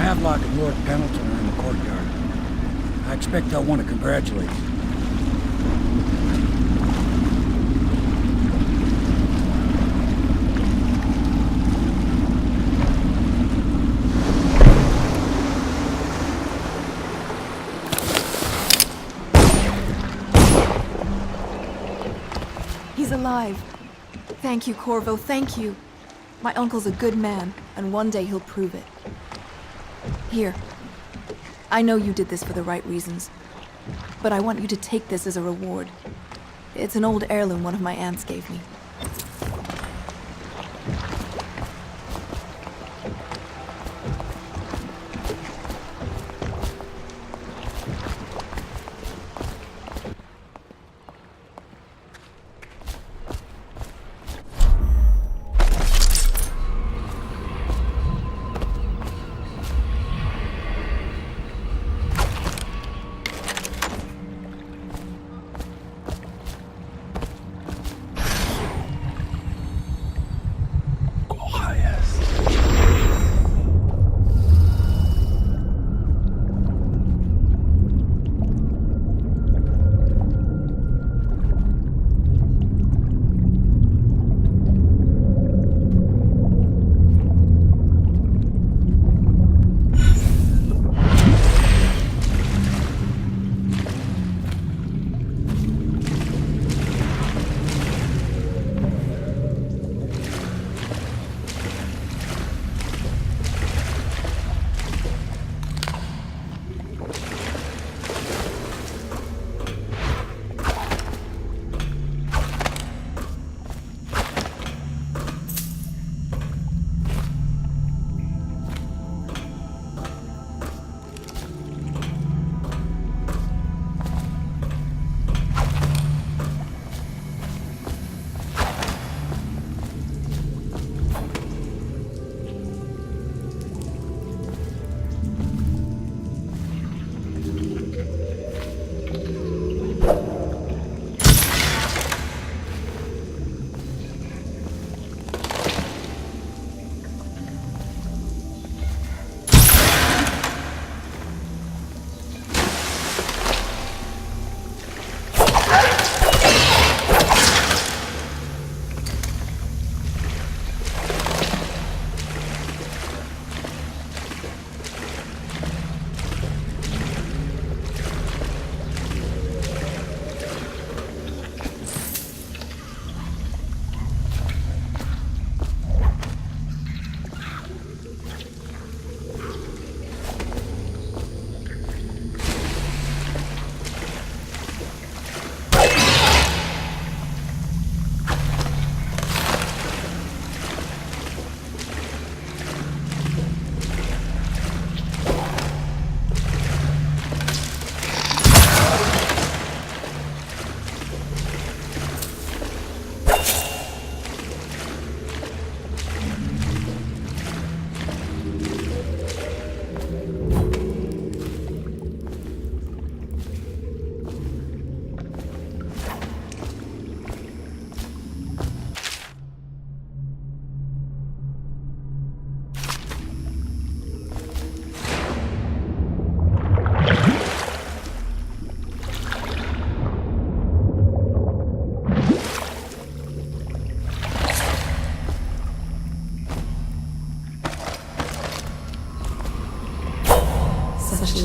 Havelock and Lord Pendleton are in the courtyard. I expect they'll want to congratulate you. He's alive. Thank you, Corvo, thank you. My uncle's a good man, and one day he'll prove it. Here. I know you did this for the right reasons, but I want you to take this as a reward. It's an old heirloom one of my aunts gave me.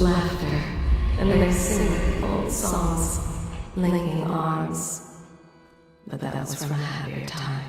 Laughter, and they sing old songs, linking arms. But that was from a happier time.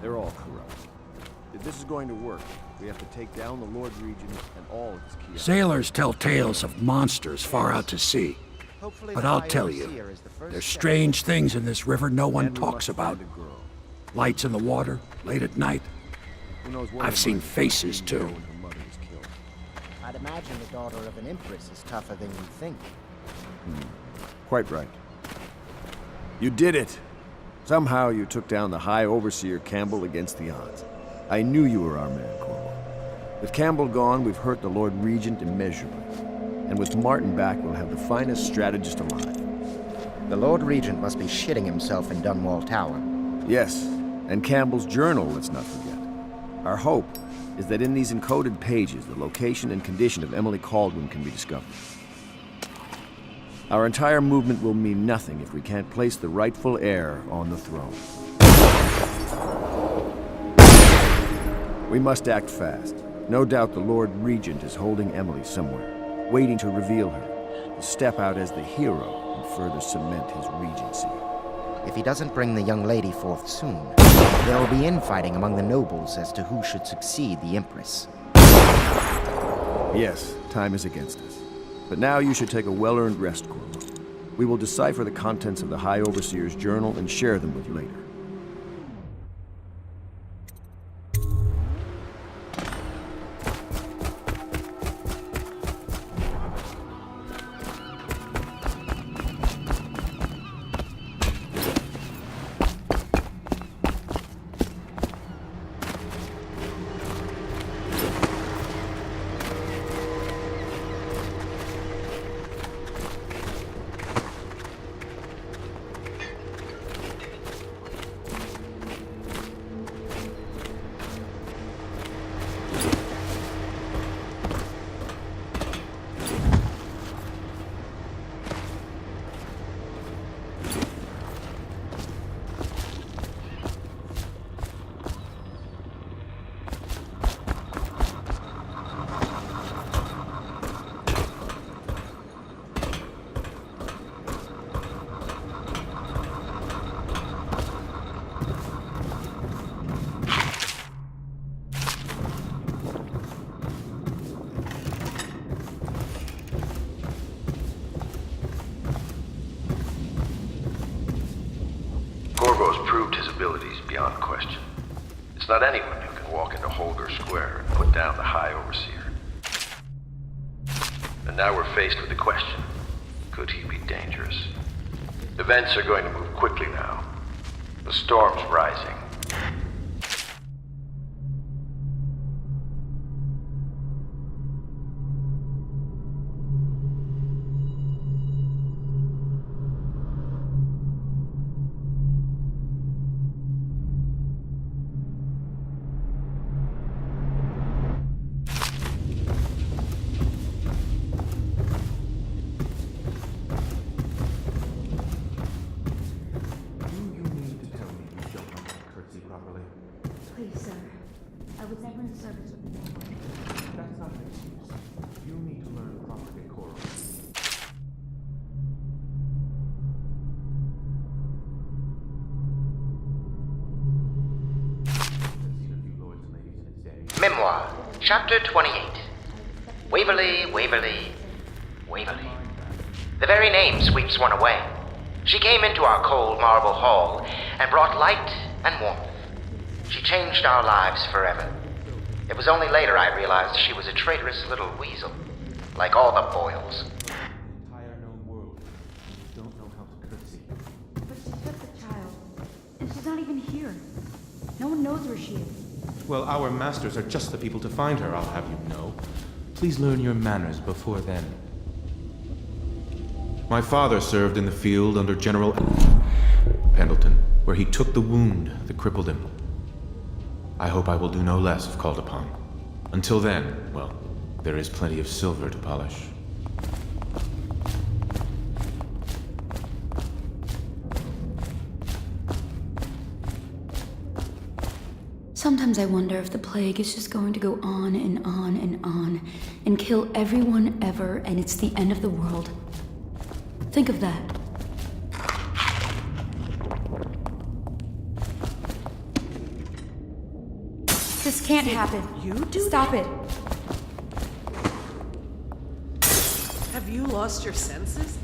They're all corrupt. If this is going to work, we have to take down the Lord Regent and all of his key... Sailors tell tales of monsters far out to sea. But I'll tell you, there's strange things in this river no one talks about. Lights in the water, late at night. I've seen faces, too. I'd imagine the daughter of an empress is tougher than you think. Quite right. You did it! Somehow you took down the High Overseer Campbell against the odds. I knew you were our man, Corvo. With Campbell gone, we've hurt the Lord Regent immeasurably. And with Martin back, we'll have the finest strategist alive. The Lord Regent must be shitting himself in Dunwall Tower. Yes, and Campbell's journal, let's not forget. Our hope is that in these encoded pages, the location and condition of Emily Kaldwin can be discovered. Our entire movement will mean nothing if we can't place the rightful heir on the throne. We must act fast. No doubt the Lord Regent is holding Emily somewhere, waiting to reveal her, to step out as the hero and further cement his regency. If he doesn't bring the young lady forth soon, there will be infighting among the nobles as to who should succeed the Empress. Yes, time is against us. But now you should take a well-earned rest, Corvo. We will decipher the contents of the High Overseer's journal and share them with you later. Beyond question. It's not anyone who can walk into Holger Square and put down the High Overseer. And now we're faced with the question, could he be dangerous? Events are going to move quickly now. The storm's rising. Memoir, Chapter 28. Waverly, Waverly, Waverly. The very name sweeps one away. She came into our cold marble hall and brought light and warmth. She changed our lives forever. It was only later I realized she was a traitorous little weasel, like all the Boyles. The entire known world don't know how to curtsy. But she took the child, and she's not even here. No one knows where she is. Well, our masters are just the people to find her, I'll have you know. Please learn your manners before then. My father served in the field under General Pendleton, where he took the wound that crippled him. I hope I will do no less if called upon. Until then, well, there is plenty of silver to polish. Sometimes I wonder if the plague is just going to go on and on and on and kill everyone ever, and it's the end of the world. Think of that. This can't happen. You do Stop it. Have you lost your senses?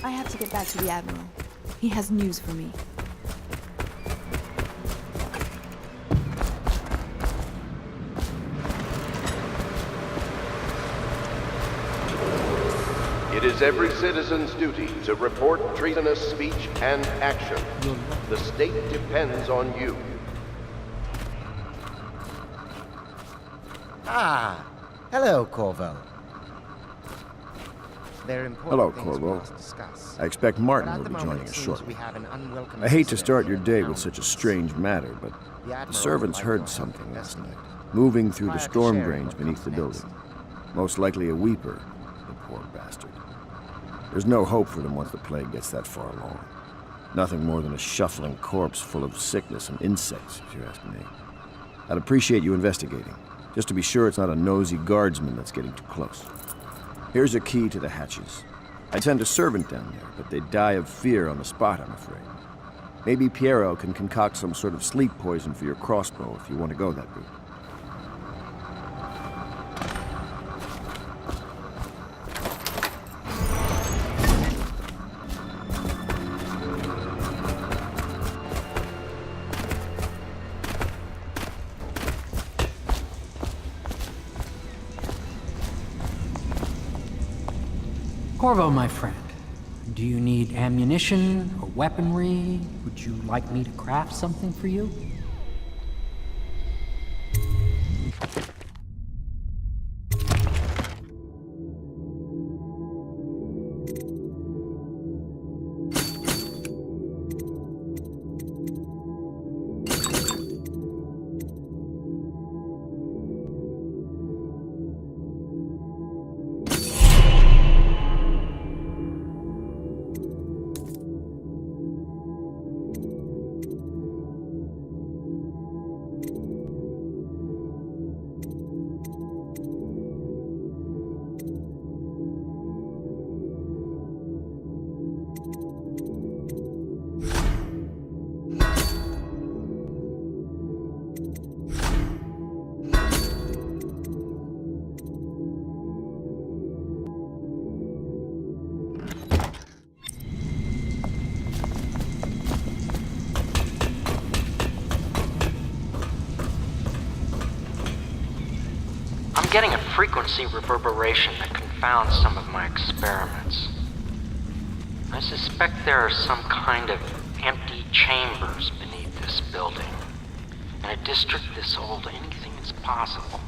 I have to get back to the Admiral. He has news for me. It is every citizen's duty to report treasonous speech and action. The state depends on you. Ah, hello, Corvo. Hello, Corvo. I expect Martin will be joining us shortly. I hate to start your day with such a strange matter, but the servants heard something last night, moving through the storm drains beneath the building. Most likely a weeper, the poor bastard. There's no hope for them once the plague gets that far along. Nothing more than a shuffling corpse full of sickness and insects, if you ask me. I'd appreciate you investigating, just to be sure it's not a nosy guardsman that's getting too close. Here's a key to the hatches. I'd send a servant down there, but they'd die of fear on the spot, I'm afraid. Maybe Piero can concoct some sort of sleep poison for your crossbow if you want to go that route. Corvo, my friend, do you need ammunition or weaponry? Would you like me to craft something for you? I'm getting a frequency reverberation that confounds some of my experiments. I suspect there are some kind of empty chambers beneath this building. In a district this old, anything is possible.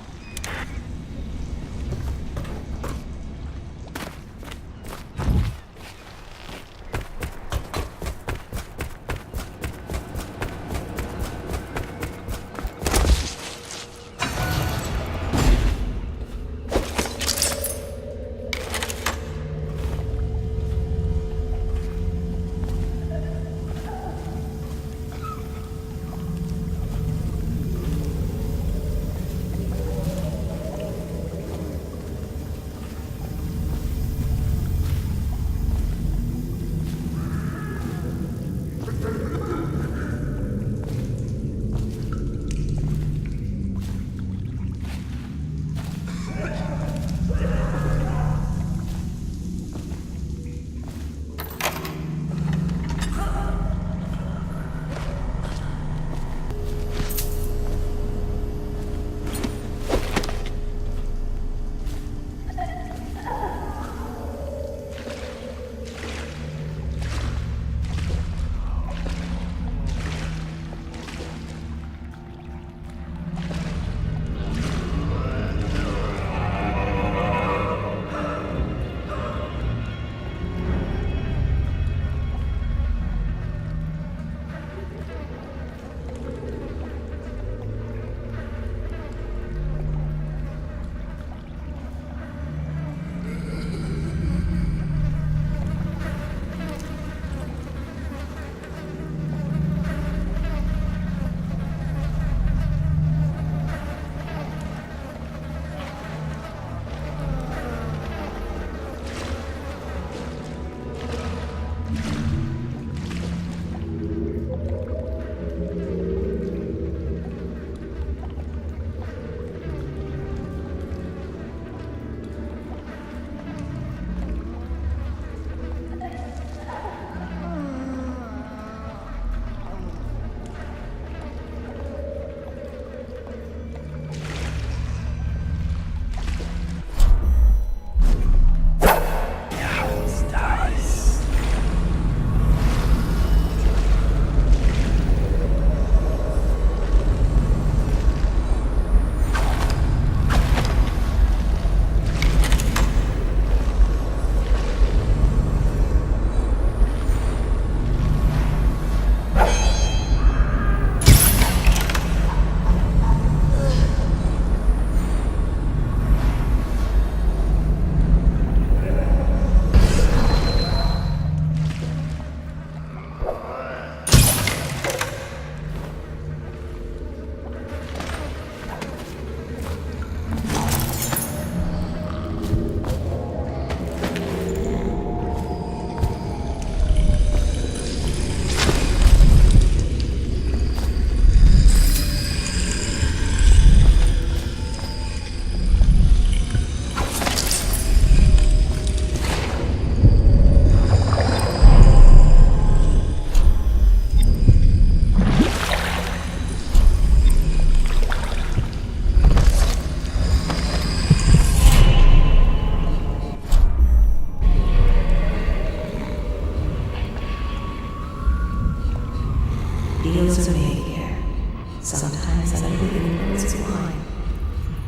Sometimes under the influence of wine,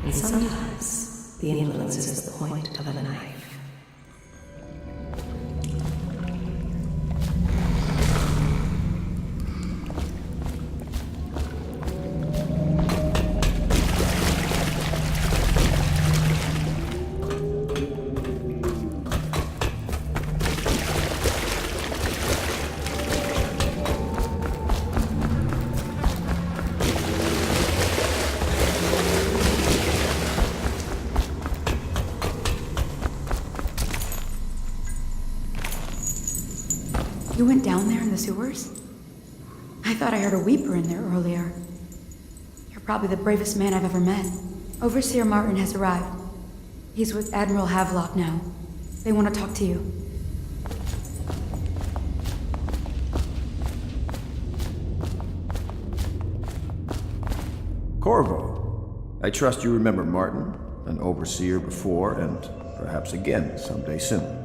and sometimes the influence is the point of a knife. You went down there in the sewers? I thought I heard a Weeper in there earlier. You're probably the bravest man I've ever met. Overseer Martin has arrived. He's with Admiral Havelock now. They want to talk to you. Corvo, I trust you remember Martin, an overseer before, and perhaps again someday soon.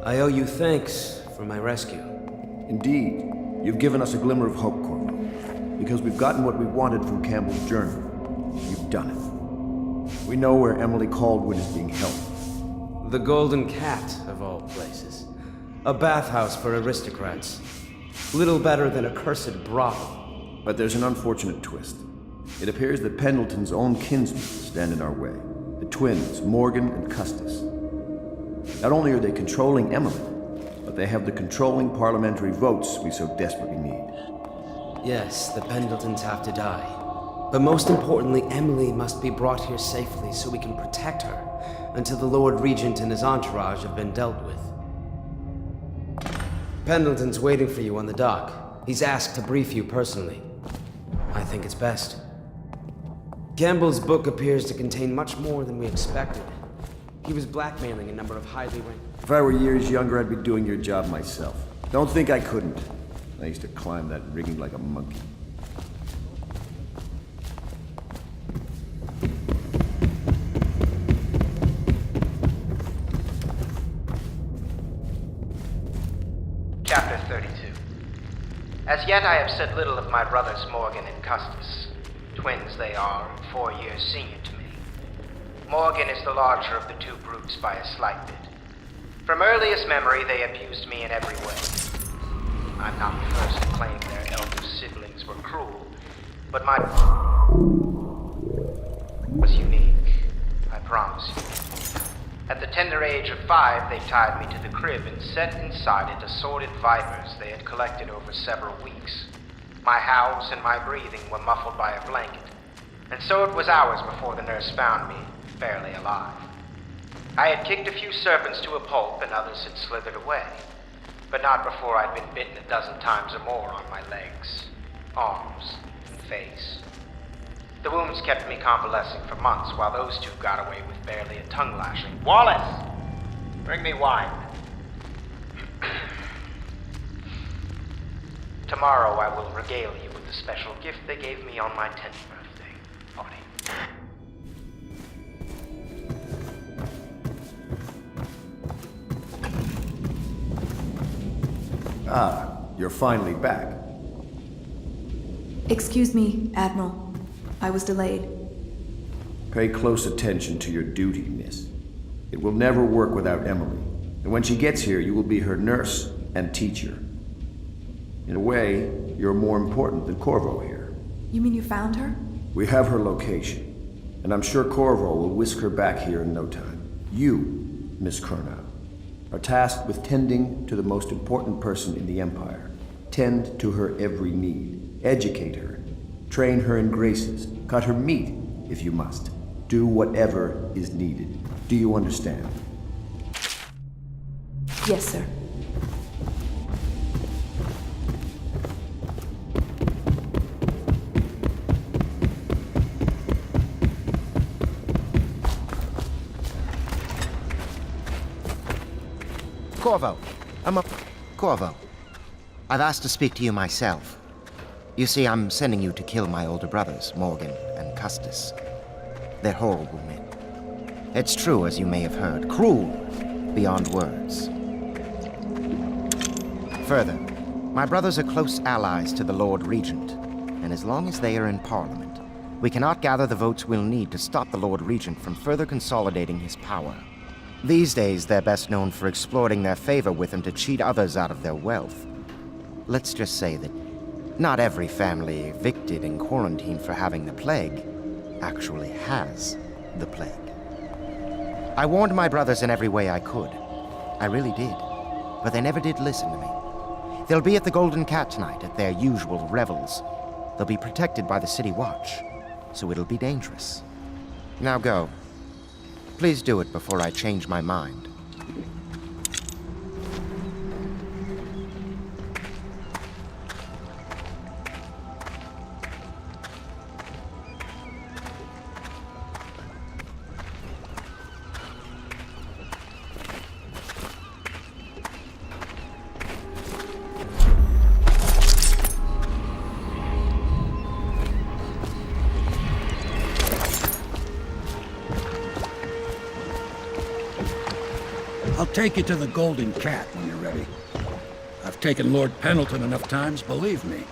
I owe you thanks for my rescue. Indeed, you've given us a glimmer of hope, Corvo. Because we've gotten what we wanted from Campbell's journey. You've done it. We know where Emily Caldwell is being held. The Golden Cat, of all places. A bathhouse for aristocrats. Little better than a cursed brothel. But there's an unfortunate twist. It appears that Pendleton's own kinsmen stand in our way. The twins, Morgan and Custis. Not only are they controlling Emily, but they have the controlling parliamentary votes we so desperately need. Yes, the Pendletons have to die. But most importantly, Emily must be brought here safely so we can protect her until the Lord Regent and his entourage have been dealt with. Pendleton's waiting for you on the dock. He's asked to brief you personally. I think it's best. Campbell's book appears to contain much more than we expected. He was blackmailing a number of highly ranked... If I were years younger, I'd be doing your job myself. Don't think I couldn't. I used to climb that rigging like a monkey. Chapter 32. As yet I have said little of my brothers Morgan and Custis. Twins they are, and 4 years senior to me. Morgan is the larger of the two brutes by a slight bit. From earliest memory, they abused me in every way. I'm not the first to claim their elder siblings were cruel, but my was unique, I promise you. At the tender age of 5, they tied me to the crib and set inside it assorted vipers they had collected over several weeks. My howls and my breathing were muffled by a blanket, and so it was hours before the nurse found me, barely alive. I had kicked a few serpents to a pulp and others had slithered away, but not before I'd been bitten a dozen times or more on my legs, arms, and face. The wounds kept me convalescing for months while those two got away with barely a tongue lashing. Wallace! Bring me wine. Tomorrow I will regale you with the special gift they gave me on my 10th birthday party. Ah, you're finally back. Excuse me, Admiral. I was delayed. Pay close attention to your duty, miss. It will never work without Emily. And when she gets here, you will be her nurse and teacher. In a way, you're more important than Corvo here. You mean you found her? We have her location, and I'm sure Corvo will whisk her back here in no time. You, Miss Kurnow, are tasked with tending to the most important person in the Empire. Tend to her every need. Educate her. Train her in graces. Cut her meat, if you must. Do whatever is needed. Do you understand? Yes, sir. Corvo. Corvo. I've asked to speak to you myself. You see, I'm sending you to kill my older brothers, Morgan and Custis. They're horrible men. It's true, as you may have heard, cruel beyond words. Further, my brothers are close allies to the Lord Regent, and as long as they are in Parliament, we cannot gather the votes we'll need to stop the Lord Regent from further consolidating his power. These days, they're best known for exploiting their favor with him to cheat others out of their wealth. Let's just say that not every family evicted and quarantined for having the plague actually has the plague. I warned my brothers in every way I could. I really did. But they never did listen to me. They'll be at the Golden Cat tonight at their usual revels. They'll be protected by the City Watch, so it'll be dangerous. Now go. Please do it before I change my mind. I'll take you to the Golden Cat when you're ready. I've taken Lord Pendleton enough times, believe me.